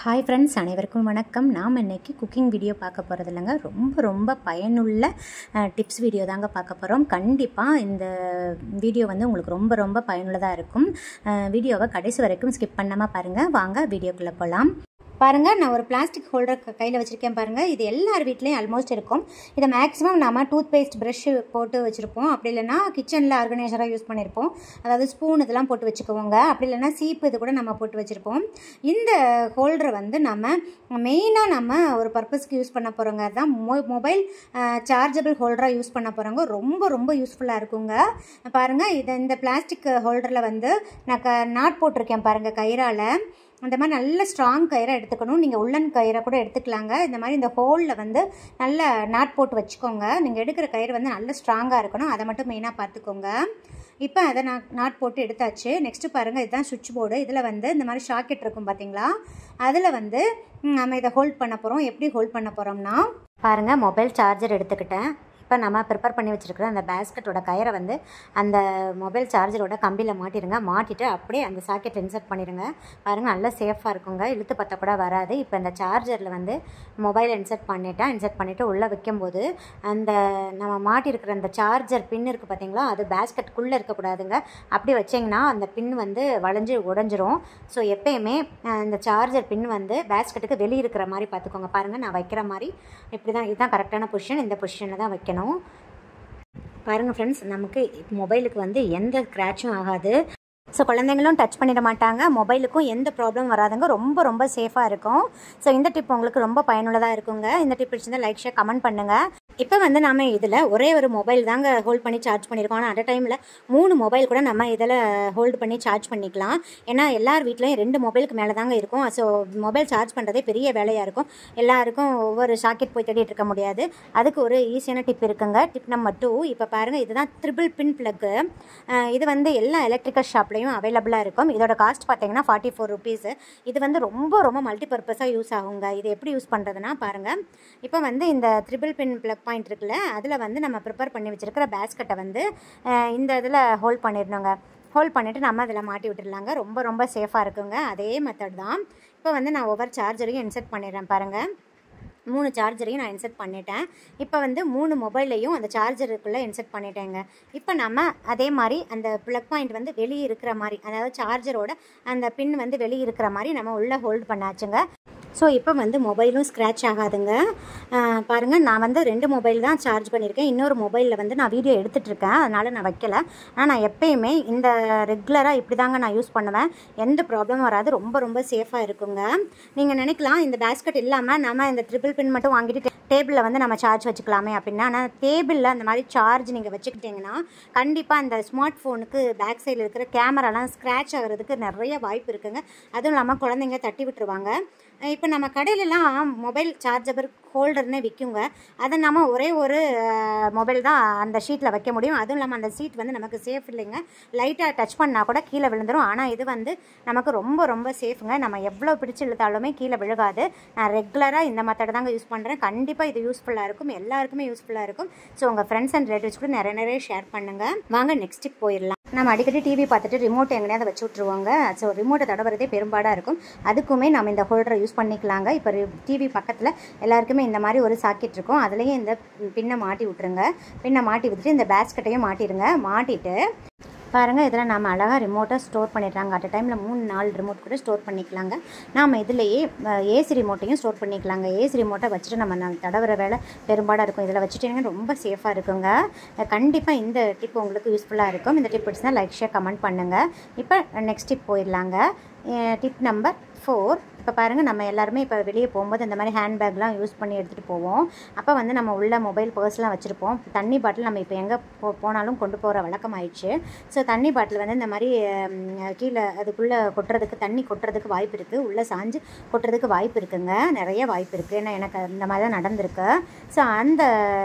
Hi friends, அனைவருக்கும் வணக்கம். நாம் இன்றைக்கி குக்கிங் வீடியோ பார்க்க போகிறது இல்லைங்க. ரொம்ப பயனுள்ள டிப்ஸ் வீடியோ தாங்க பார்க்க போகிறோம். கண்டிப்பாக இந்த வீடியோ வந்து உங்களுக்கு ரொம்ப பயனுள்ளதாக இருக்கும். வீடியோவை கடைசி வரைக்கும் ஸ்கிப் பண்ணாமல் பாருங்கள். வாங்க வீடியோக்குள்ளே போகலாம். பாருங்கள், நான் ஒரு பிளாஸ்டிக் ஹோல்டர் கையில் வச்சுருக்கேன். பாருங்கள், இது எல்லார் வீட்லேயும் ஆல்மோஸ்ட் இருக்கும். இதை மேக்ஸிமம் நம்ம டூத் பேஸ்ட் ப்ரஷ்ஷு போட்டு வச்சுருப்போம். அப்படி இல்லைனா கிச்சனில் ஆர்கனைசராக யூஸ் பண்ணியிருப்போம். அதாவது ஸ்பூன் இதெல்லாம் போட்டு வச்சுக்குவோங்க. அப்படி இல்லைனா சீப்பு இது கூட நம்ம போட்டு வச்சுருப்போம். இந்த ஹோல்டரை வந்து நம்ம மெயினாக நம்ம ஒரு பர்பஸ்க்கு யூஸ் பண்ண போகிறோங்க. அதுதான் மொபைல் சார்ஜபிள் ஹோல்டராக யூஸ் பண்ண போகிறோங்க. ரொம்ப யூஸ்ஃபுல்லாக இருக்குங்க. பாருங்கள், இந்த பிளாஸ்டிக் ஹோல்டரில் வந்து நான் நாட் போட்டிருக்கேன் பாருங்கள் கயிறால். அந்த மாதிரி நல்ல ஸ்ட்ராங் கயிறை எடுத்துக்கணும். நீங்கள் உள்ளன் கயிறை கூட எடுத்துக்கலாங்க. இந்த மாதிரி இந்த ஹோலில் வந்து நல்ல நாட் போட்டு வச்சுக்கோங்க. நீங்கள் எடுக்கிற கயிறு வந்து நல்ல ஸ்ட்ராங்காக இருக்கணும். அதை மட்டும் மெயினாக பார்த்துக்கோங்க. இப்போ அதை நாட் போட்டு எடுத்தாச்சு. நெக்ஸ்ட்டு பாருங்கள், இதுதான் சுவிட்ச் போர்டு. இதில் வந்து இந்த மாதிரி ஷாக்கெட் இருக்கும் பார்த்தீங்களா, அதில் வந்து நம்ம இதை ஹோல்ட் பண்ண போகிறோம். எப்படி ஹோல்ட் பண்ண போகிறோம்னா, பாருங்கள், மொபைல் சார்ஜர் எடுத்துக்கிட்டேன். இப்போ நம்ம ப்ரிப்பேர் பண்ணி வச்சுருக்கிற அந்த பேஸ்கெட்டோட கயிறை வந்து அந்த மொபைல் சார்ஜரோட கம்பியில் மாட்டிடுங்க. மாட்டிட்டு அப்படியே அந்த சாக்கெட் இன்சர்ட் பண்ணிடுங்க. பாருங்கள், நல்லா சேஃபாக இருக்குங்க. இழுத்து பார்த்தா கூட வராது. இப்போ இந்த சார்ஜரில் வந்து மொபைல் இன்சர்ட் பண்ணிவிட்டு உள்ளே வைக்கும்போது அந்த நம்ம மாட்டியிருக்கிற அந்த சார்ஜர் பின் இருக்குது பார்த்தீங்களா, அது பேஸ்கெட்டுக்குள்ளே இருக்கக்கூடாதுங்க. அப்படி வச்சிங்கன்னா அந்த பின் வந்து வளைஞ்சு உடஞ்சிரும். ஸோ எப்போயுமே இந்த சார்ஜர் பின் வந்து பேஸ்கெட்டுக்கு வெளியே இருக்கிற மாதிரி பார்த்துக்கோங்க. பாருங்கள், நான் வைக்கிற மாதிரி இப்படி தான், இதுதான் கரெக்டான பொசிஷன். இந்த பொசிஷனில் தான் வைக்கணும். பாருங்கள் ஃப்ரெண்ட்ஸ், நமக்கு மொபைலுக்கு வந்து எந்த ஸ்க்ராட்சும் ஆகாது. ஸோ குழந்தைங்களும் டச் பண்ணிட மாட்டாங்க. மொபைலுக்கும் எந்த ப்ராப்ளம் வராதுங்க. ரொம்ப சேஃபாக இருக்கும். ஸோ இந்த டிப் உங்களுக்கு ரொம்ப பயனுள்ளதாக இருக்குங்க. இந்த டிப் பிடிச்சிருந்தால் லைக், ஷேர், கமெண்ட் பண்ணுங்கள். இப்போ வந்து நம்ம இதில் ஒரே ஒரு மொபைல் தாங்க ஹோல்ட் பண்ணி சார்ஜ் பண்ணியிருக்கோம். ஆனால் அட் டைமில் 3 மொபைல் கூட நம்ம இதில் ஹோல்டு பண்ணி சார்ஜ் பண்ணிக்கலாம். ஏன்னா எல்லார் வீட்லேயும் 2 மொபைலுக்கு மேலே தாங்க இருக்கும். ஸோ மொபைல் சார்ஜ் பண்ணுறதே பெரிய வேலையாக இருக்கும். எல்லாருக்கும் ஒவ்வொரு சாக்கெட் போய் தேடிட்டு இருக்க முடியாது. அதுக்கு ஒரு ஈஸியான டிப் இருக்குங்க. Tip number 2. இப்போ பாருங்கள், இதுதான் ட்ரிபிள் பின் ப்ளக்கு. இது வந்து எல்லா எலக்ட்ரிக்கல் ஷாப்லேயும் அவைலபிளாக இருக்கும். இதோட காஸ்ட் பார்த்தீங்கன்னா 44 rupees. இது வந்து ரொம்ப மல்டிபர்பஸாக யூஸ் ஆகுங்க. இது எப்படி யூஸ் பண்ணுறதுனா பாருங்கள், இப்போ வந்து இந்த ட்ரிபிள் பின் ப்ளக் பாயிண்ட் இருக்குல்ல, அதில் வந்து நம்ம ப்ரிப்பேர் பண்ணி வச்சுருக்கிற பேஸ்கெட்டை வந்து இந்த இதில் ஹோல்ட் பண்ணிடணுங்க. ஹோல்ட் பண்ணிவிட்டு நம்ம அதில் மாட்டி விட்டுடலாங்க. ரொம்ப சேஃபாக இருக்குங்க. அதே மெத்தட் தான். இப்போ வந்து நான் ஒவ்வொரு சார்ஜரையும் இன்சர்ட் பண்ணிடுறேன். பாருங்கள், 3 சார்ஜரையும் நான் இன்சர்ட் பண்ணிட்டேன். இப்போ வந்து 3 மொபைலையும் அந்த சார்ஜருக்குள்ளே இன்சர்ட் பண்ணிட்டேங்க. இப்போ நம்ம அதே மாதிரி அந்த ப்ளக் பாயிண்ட் வந்து வெளியே இருக்கிற மாதிரி, அதாவது சார்ஜரோட அந்த பின் வந்து வெளியே இருக்கிற மாதிரி நம்ம உள்ளே ஹோல்ட் பண்ணாச்சுங்க. ஸோ இப்போ வந்து மொபைலும் ஸ்க்ராட்ச் ஆகாதுங்க. பாருங்கள், நான் வந்து 2 மொபைல் தான் சார்ஜ் பண்ணியிருக்கேன். இன்னொரு மொபைலில் வந்து நான் வீடியோ எடுத்துகிட்ருக்கேன், அதனால் நான் வைக்கலை. ஆனால் நான் எப்போயுமே இந்த ரெகுலராக இப்படி தாங்க நான் யூஸ் பண்ணுவேன். எந்த ப்ராப்ளமும் வராது. ரொம்ப சேஃபாக இருக்குங்க. நீங்கள் நினைக்கலாம், இந்த பேஸ்கெட் இல்லாமல் நம்ம இந்த ட்ரிபிள் பின் மட்டும் வாங்கிட்டு டேபிளில் வந்து நம்ம சார்ஜ் வச்சுக்கலாமே அப்படின்னா. ஆனால் டேபிளில் அந்த மாதிரி சார்ஜ் நீங்கள் வச்சுக்கிட்டிங்கன்னா கண்டிப்பாக அந்த ஸ்மார்ட் ஃபோனுக்கு பேக் சைடில் இருக்கிற கேமராலாம் ஸ்க்ராட்ச் ஆகிறதுக்கு நிறைய வாய்ப்பு இருக்குங்க. அதுவும் இல்லாமல் குழந்தைங்க தட்டி விட்டுருவாங்க. இப்போ நம்ம கடையிலலாம் மொபைல் சார்ஜபிள் ஹோல்டர்னே விற்குங்க. அதை நம்ம ஒரே ஒரு மொபைல் தான் அந்த ஷீட்டில் வைக்க முடியும். அதுவும் இல்லாமல் அந்த ஷீட் வந்து நமக்கு சேஃப் இல்லைங்க. லைட்டாக டச் பண்ணால் கூட கீழே விழுந்துடும். ஆனால் இது வந்து நமக்கு ரொம்ப சேஃபுங்க. நம்ம எவ்வளோ பிடிச்சி இழுத்தாலுமே கீழே விழுகாது. நான் ரெகுலராக இந்த மெத்தட் தாங்க யூஸ் பண்ணுறேன். கண்டிப்பாக இது யூஸ்ஃபுல்லாக இருக்கும். எல்லாருக்குமே யூஸ்ஃபுல்லாக இருக்கும். ஸோ உங்கள் ஃப்ரெண்ட்ஸ் அண்ட் ரிலேட்டிவ்ஸ் கூட நிறைய ஷேர் பண்ணுங்கள். வாங்க நெக்ஸ்ட் டிப் போயிடலாம். நம்ம அடிக்கடி டிவி பார்த்துட்டு ரிமோட் எங்கேயாவது வச்சு விட்ருவாங்க. ஸோ ரிமோட்டை தடவுறதே பெரும்பாடாக இருக்கும். அதுக்குமே நம்ம இந்த ஹோல்டரை யூஸ் பண்ணிக்கலாங்க. இப்போ டிவி பக்கத்தில் எல்லாருக்குமே இந்த மாதிரி ஒரு சாக்கெட் இருக்கும். அதுலேயே இந்த பின்னை மாட்டி விட்டுருங்க. பின்னை மாட்டி விட்டுட்டு இந்த பேஸ்கெட்டையும் மாட்டிடுங்க. மாட்டிட்டு பாருங்கள், இதில் நம்ம அழகாக ரிமோட்டை ஸ்டோர் பண்ணிடுறாங்க. அட் டைமில் 3-4 ரிமோட் கூட ஸ்டோர் பண்ணிக்கலாங்க. நாம் இதிலேயே ஏசி ரிமோட்டையும் ஸ்டோர் பண்ணிக்கலாங்க. ஏசி ரிமோட்டை வச்சுட்டு நம்ம தடவுற வேலை பெரும்பாடாக இருக்கும். இதில் வச்சுட்டிங்கன்னா ரொம்ப சேஃபாக இருக்குங்க. கண்டிப்பாக இந்த டிப் உங்களுக்கு யூஸ்ஃபுல்லாக இருக்கும். இந்த டிப் பிடிச்சினா லைக், ஷேர், கமெண்ட் பண்ணுங்கள். இப்போ நெக்ஸ்ட் டிப் போயிடலாங்க. Tip number 4. இப்போ பாருங்கள், நம்ம எல்லாருமே இப்போ வெளியே போகும்போது இந்த மாதிரி ஹேண்ட்பேக்லாம் யூஸ் பண்ணி எடுத்துகிட்டு போவோம். அப்போ வந்து நம்ம உள்ள மொபைல் பர்ஸ்லாம் வச்சுருப்போம். தண்ணி பாட்டில் நம்ம இப்போ எங்கே போனாலும் கொண்டு போகிற வழக்கம் ஆயிடுச்சு. ஸோ தண்ணி பாட்டில் வந்து இந்த மாதிரி கீழே அதுக்குள்ளே தண்ணி கொட்டுறதுக்கு வாய்ப்பு இருக்குது. உள்ளே சாஞ்சு கொட்டுறதுக்கு வாய்ப்பு இருக்குங்க. நிறைய வாய்ப்பு இருக்குது. ஏன்னா எனக்கு இந்த மாதிரி தான் நடந்திருக்கு. ஸோ அந்த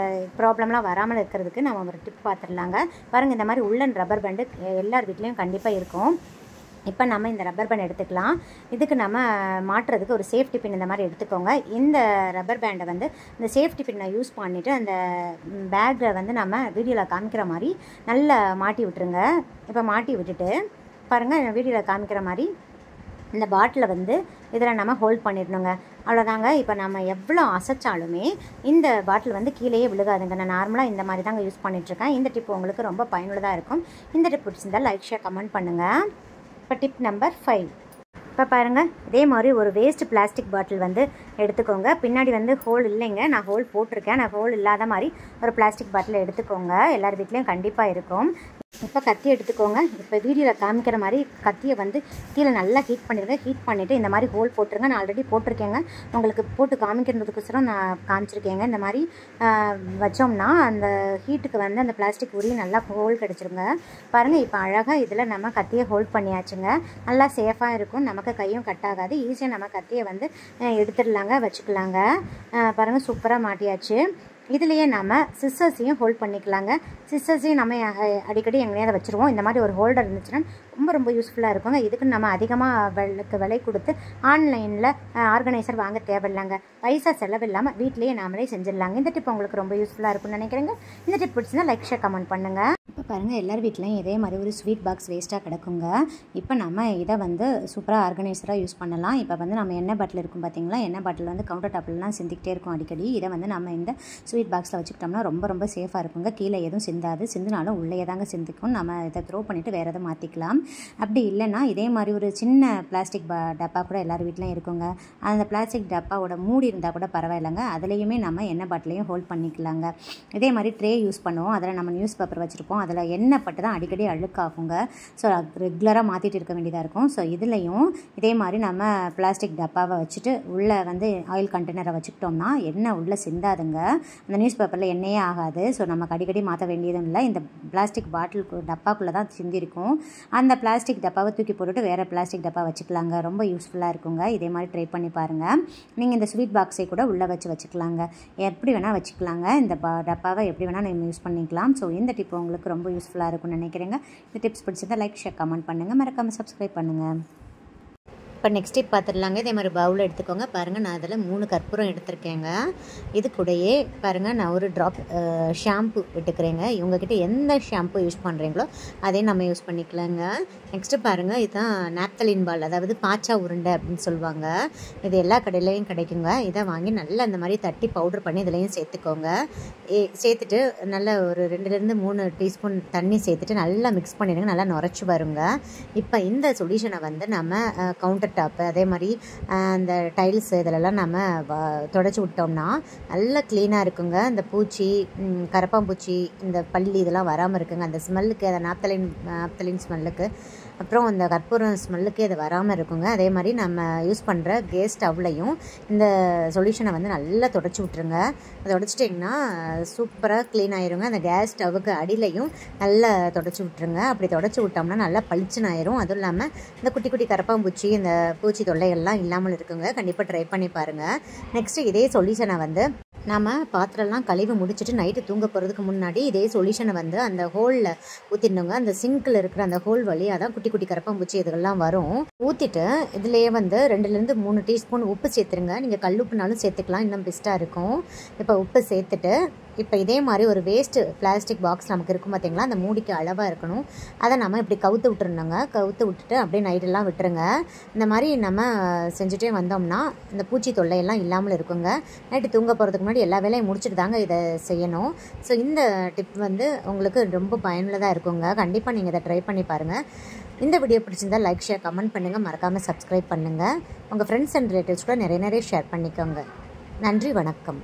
ப்ராப்ளம்லாம் வராமல் இருக்கிறதுக்கு நம்ம ஒரு டிப் பார்த்துடலாங்க. பாருங்கள், இந்த மாதிரி உள்ளன் ரப்பர் பேண்டு எல்லார் வீட்லேயும் கண்டிப்பாக இருக்கும். இப்போ நம்ம இந்த ரப்பர் பேண்ட் எடுத்துக்கலாம். இதுக்கு நம்ம மாட்டுறதுக்கு ஒரு சேஃப்டி பின் இந்த மாதிரி எடுத்துக்கோங்க. இந்த ரப்பர் பேண்டை வந்து இந்த சேஃப்டி பின்னை யூஸ் பண்ணிவிட்டு அந்த பேக்கில் வந்து நம்ம வீடியோவில் காமிக்கிற மாதிரி நல்லா மாட்டி விட்டுருங்க. இப்போ மாட்டி விட்டுட்டு பாருங்கள், வீடியோவில் காமிக்கிற மாதிரி இந்த பாட்டிலை வந்து இதில் நம்ம ஹோல்ட் பண்ணிடணுங்க. அவ்வளோதாங்க. இப்போ நம்ம எவ்வளோ அசைச்சாலுமே இந்த பாட்டில் வந்து கீழேயே விழுகாதுங்க. நான் நார்மலாக இந்த மாதிரி தாங்க யூஸ் பண்ணிகிட்ருக்கேன். இந்த டிப் உங்களுக்கு ரொம்ப பயனுள்ளதாக இருக்கும். இந்த டிப் பிடிச்சிருந்தால் லைக், ஷேர், கமெண்ட் பண்ணுங்கள். இப்போ டிப் நம்பர் 5. இப்போ பாருங்கள், இதே மாதிரி ஒரு வேஸ்ட் பிளாஸ்டிக் பாட்டில் வந்து எடுத்துக்கோங்க. பின்னாடி வந்து ஹோல் இல்லைங்க, நான் ஹோல் போட்டிருக்கேன். நான் ஹோல் இல்லாத மாதிரி ஒரு பிளாஸ்டிக் பாட்டில் எடுத்துக்கோங்க. எல்லார் வீட்லேயும் கண்டிப்பாக இருக்கும். இப்போ கத்தி எடுத்துக்கோங்க. இப்போ வீடியோவில் காமிக்கிற மாதிரி கத்தியை வந்து கீழே நல்லா ஹீட் பண்ணிடுங்க. ஹீட் பண்ணிவிட்டு இந்த மாதிரி ஹோல் போட்டுருங்க. நான் ஆல்ரெடி போட்டிருக்கேங்க, உங்களுக்கு போட்டு காமிக்கிறதுக்கோசரம் நான் காமிச்சிருக்கேங்க. இந்த மாதிரி வச்சோம்னா அந்த ஹீட்டுக்கு வந்து அந்த பிளாஸ்டிக் உரி நல்லா ஹோல் கிடச்சிருங்க. பாருங்கள், இப்போ அழகாக இதில் நம்ம கத்தியை ஹோல்ட் பண்ணியாச்சுங்க. நல்லா சேஃபாக இருக்கும், நமக்கு கையும் கட் ஆகாது. ஈஸியாக நம்ம கத்தியை வந்து எடுத்துடலாங்க, வச்சுக்கலாங்க. பாருங்கள், சூப்பராக மாட்டியாச்சு. இதுலேயே நம்ம சிஸ்ஸர்ஸையும் ஹோல்ட் பண்ணிக்கலாங்க. சிஸ்ஸர்ஸையும் நம்ம அடிக்கடி எங்கேயாவது வச்சுருவோம். இந்த மாதிரி ஒரு ஹோல்டர் இருந்துச்சுன்னா ரொம்ப யூஸ்ஃபுல்லாக இருக்குங்க. இதுக்கு நம்ம அதிகமாக விலை கொடுத்து ஆன்லைனில் ஆர்கனைசர் வாங்க தேவையில்லைங்க. பைசா செலவில்லாமல் வீட்லேயே நாமளே செஞ்சிடலாங்க. இந்த டிப் உங்களுக்கு ரொம்ப யூஸ்ஃபுல்லாக இருக்கும்னு நினைக்கிறேங்க. இந்த டிப் பிடிச்சிருந்தா லைக், ஷேர், கமெண்ட் பண்ணுங்கள். இப்போ பாருங்கள், எல்லார் வீட்லையும் இதே மாதிரி ஒரு ஸ்வீட் பாக்ஸ் வேஸ்ட்டாக கிடக்குங்க. இப்போ நம்ம இதை வந்து சூப்பராக ஆர்கனைசராக யூஸ் பண்ணலாம். இப்போ வந்து நம்ம எண்ணெய் பாட்டில் இருக்கும் பார்த்தீங்களா, எண்ணெய் பாட்டில் வந்து கவுண்டர் டாப்லாம் சிந்திக்கிட்டே இருக்கும் அடிக்கடி. இதை வந்து நம்ம இந்த ஸ்வீட் பாக்ஸில் வச்சுக்கிட்டோம்னா ரொம்ப சேஃபாக இருக்குங்க. கீழே எதுவும் சிந்தாது, சிந்தினாலும் உள்ளே தாங்க சிந்திக்கும். நம்ம இதை த்ரோ பண்ணிவிட்டு வேறு எதை மாற்றிக்கலாம். அப்படி இல்லைன்னா இதே மாதிரி ஒரு சின்ன பிளாஸ்டிக் டப்பா கூட எல்லார் வீட்லையும் இருக்குங்க. அந்த பிளாஸ்டிக் டப்பாவோட மூடி இருந்தால் கூட பரவாயில்லைங்க. அதுலேயுமே நம்ம எண்ணெய் பாட்டிலையும் ஹோல்ட் பண்ணிக்கலாங்க. இதே மாதிரி ட்ரே யூஸ் பண்ணுவோம். அதில் நம்ம நியூஸ் பேப்பர் வச்சுருப்போம். அதில் எண்ணெய் பட்டு தான் அடிக்கடி அழுக்காகுங்க. ஸோ ரெகுலராக மாற்றிட்டு இருக்க வேண்டியதாக இருக்கும். ஸோ இதுலேயும் இதே மாதிரி நம்ம பிளாஸ்டிக் டப்பாவை வச்சுட்டு உள்ளே வந்து ஆயில் கண்டெய்னரை வச்சுக்கிட்டோம்னா எண்ணெய் உள்ளே சிந்தாதுங்க. அந்த நியூஸ் பேப்பரில் எண்ணெயே ஆகாது. ஸோ நமக்கு அடிக்கடி மாற்ற வேண்டியதும் இல்லை. இந்த பிளாஸ்டிக் பாட்டில் டப்பாக்குள்ளே தான் சிந்திருக்கும். அந்த பிளாஸ்டிக் டப்பாவை தூக்கி போட்டுட்டு வேறு பிளாஸ்டிக் டப்பா வச்சுக்கலாங்க. ரொம்ப யூஸ்ஃபுல்லாக இருக்குங்க. இதே மாதிரி ட்ரை பண்ணி பாருங்கள். நீங்கள் இந்த ஸ்வீட் பாக்ஸை கூட உள்ளே வச்சுக்கலாங்க. எப்படி வேணால் வச்சுக்கலாங்க. இந்த டப்பாவை எப்படி வேணால் நம்ம யூஸ் பண்ணிக்கலாம். ஸோ இந்த டிப் உங்களுக்கு ரொம்ப யூஸ்ஃபுல்லாக இருக்கும்னு நினைக்கிறேங்க. இந்த டிப்ஸ் பிடிச்சிருந்தா லைக், ஷேர், கமெண்ட் பண்ணுங்கள். மறக்காமல் சப்ஸ்கிரைப் பண்ணுங்கள். இப்போ நெக்ஸ்ட் டிப் பார்த்துடலாங்க. இதே மாதிரி பவுல் எடுத்துக்கோங்க. பாருங்கள், நான் அதில் 3 கற்பூரம் எடுத்துருக்கேங்க. இது கூடயே பாருங்கள், நான் ஒரு ட்ராப் ஷாம்பு விட்டுக்கிறேங்க. இவங்ககிட்ட எந்த ஷாம்பு யூஸ் பண்ணுறீங்களோ அதே நம்ம யூஸ் பண்ணிக்கலாங்க. நெக்ஸ்ட்டு பாருங்கள், இதுதான் நாப்தலின் பால், அதாவது பாச்சா உருண்டை அப்படின்னு சொல்லுவாங்க. இது எல்லா கடையிலையும் கிடைக்குங்க. இதை வாங்கி நல்லா அந்த மாதிரி தட்டி பவுடர் பண்ணி இதுலேயும் சேர்த்துக்கோங்க. சேர்த்துட்டு நல்லா ஒரு 2-3 டீஸ்பூன் தண்ணி சேர்த்துட்டு நல்லா மிக்ஸ் பண்ணிடுங்க. நல்லா நுரைச்சி வருங்க. இப்போ இந்த சொல்யூஷனை வந்து நம்ம கவுண்டர் டாப்பு, அதே மாதிரி அந்த டைல்ஸ் இதிலெல்லாம் நம்ம தொடச்சி விட்டோம்னா நல்லா க்ளீனாக இருக்குங்க. இந்த பூச்சி, கரப்பாம்பூச்சி, இந்த பள்ளி இதெல்லாம் வராமல் இருக்குங்க. அந்த ஸ்மெல்லுக்கு, அந்த நாப்தலின் ஸ்மெல்லுக்கு, அப்புறம் அந்த கற்பூரம் ஸ்மெல்லுக்கு இது வராமல் இருக்குங்க. அதே மாதிரி நம்ம யூஸ் பண்ணுற கேஸ் ஸ்டவ்லையும் இந்த சொல்யூஷனை வந்து நல்லா தொடச்சி விட்ருங்க. அதை தொடச்சிட்டிங்கன்னா சூப்பராக க்ளீன் ஆயிருங்க. அந்த கேஸ் ஸ்டவ்வுக்கு அடியிலையும் நல்லா தொடச்சி விட்ருங்க. அப்படி தொடச்சி விட்டோம்னா நல்லா பளிச்சுன்னு ஆயிரும். அதுவும் இல்லாமல் இந்த குட்டி குட்டி கரப்பாம்பூச்சி, இந்த பூச்சி தொல்லைகள்லாம் இல்லாமல் இருக்குங்க. கண்டிப்பாக ட்ரை பண்ணி பாருங்கள். நெக்ஸ்ட்டு இதே சொல்யூஷனை வந்து நம்ம பாத்திரம்லாம் கழுவி முடிச்சுட்டு நைட்டு தூங்க போகிறதுக்கு முன்னாடி இதே சொல்யூஷனை வந்து அந்த ஹோலில் ஊற்றிடணுங்க. அந்த சிங்கில் இருக்கிற அந்த ஹோல் வழியாக தான் குட்டி குட்டி கரப்பாம்பூச்சி இதுகள்லாம் வரும். ஊற்றிட்டு இதுலேயே வந்து 2-3 டீஸ்பூன் உப்பு சேர்த்துருங்க. நீங்கள் கல் உப்புனாலும் சேர்த்துக்கலாம், இன்னும் பெஸ்ட்டாக இருக்கும். இப்போ உப்பு சேர்த்துட்டு இப்போ இதே மாதிரி ஒரு வேஸ்ட்டு பிளாஸ்டிக் பாக்ஸ் நமக்கு இருக்கும் பார்த்தீங்களா, அந்த மூடிக்கு அளவாக இருக்கணும். அதை நம்ம இப்படி கவுத்து விட்டுருந்தோங்க. கவுத்து விட்டுட்டு அப்படியே நைட்டெல்லாம் விட்டுருங்க. இந்த மாதிரி நம்ம செஞ்சுட்டே வந்தோம்னா இந்த பூச்சி தொல்லையெல்லாம் இல்லாமல் இருக்குங்க. நைட்டு தூங்க போகிறதுக்கு முன்னாடி எல்லா வேலையும் முடிச்சுட்டு தாங்க இதை செய்யணும். ஸோ இந்த டிப் வந்து உங்களுக்கு ரொம்ப பயனுள்ளதாக இருக்குங்க. கண்டிப்பாக நீங்கள் இதை ட்ரை பண்ணி பாருங்கள். இந்த வீடியோ பிடிச்சிருந்தால் லைக், ஷேர், கமெண்ட் பண்ணுங்கள். மறக்காமல் சப்ஸ்கிரைப் பண்ணுங்கள். உங்கள் ஃப்ரெண்ட்ஸ் அண்ட் ரிலேட்டிவ்ஸ் கூட நிறைய ஷேர் பண்ணிக்கோங்க. நன்றி, வணக்கம்.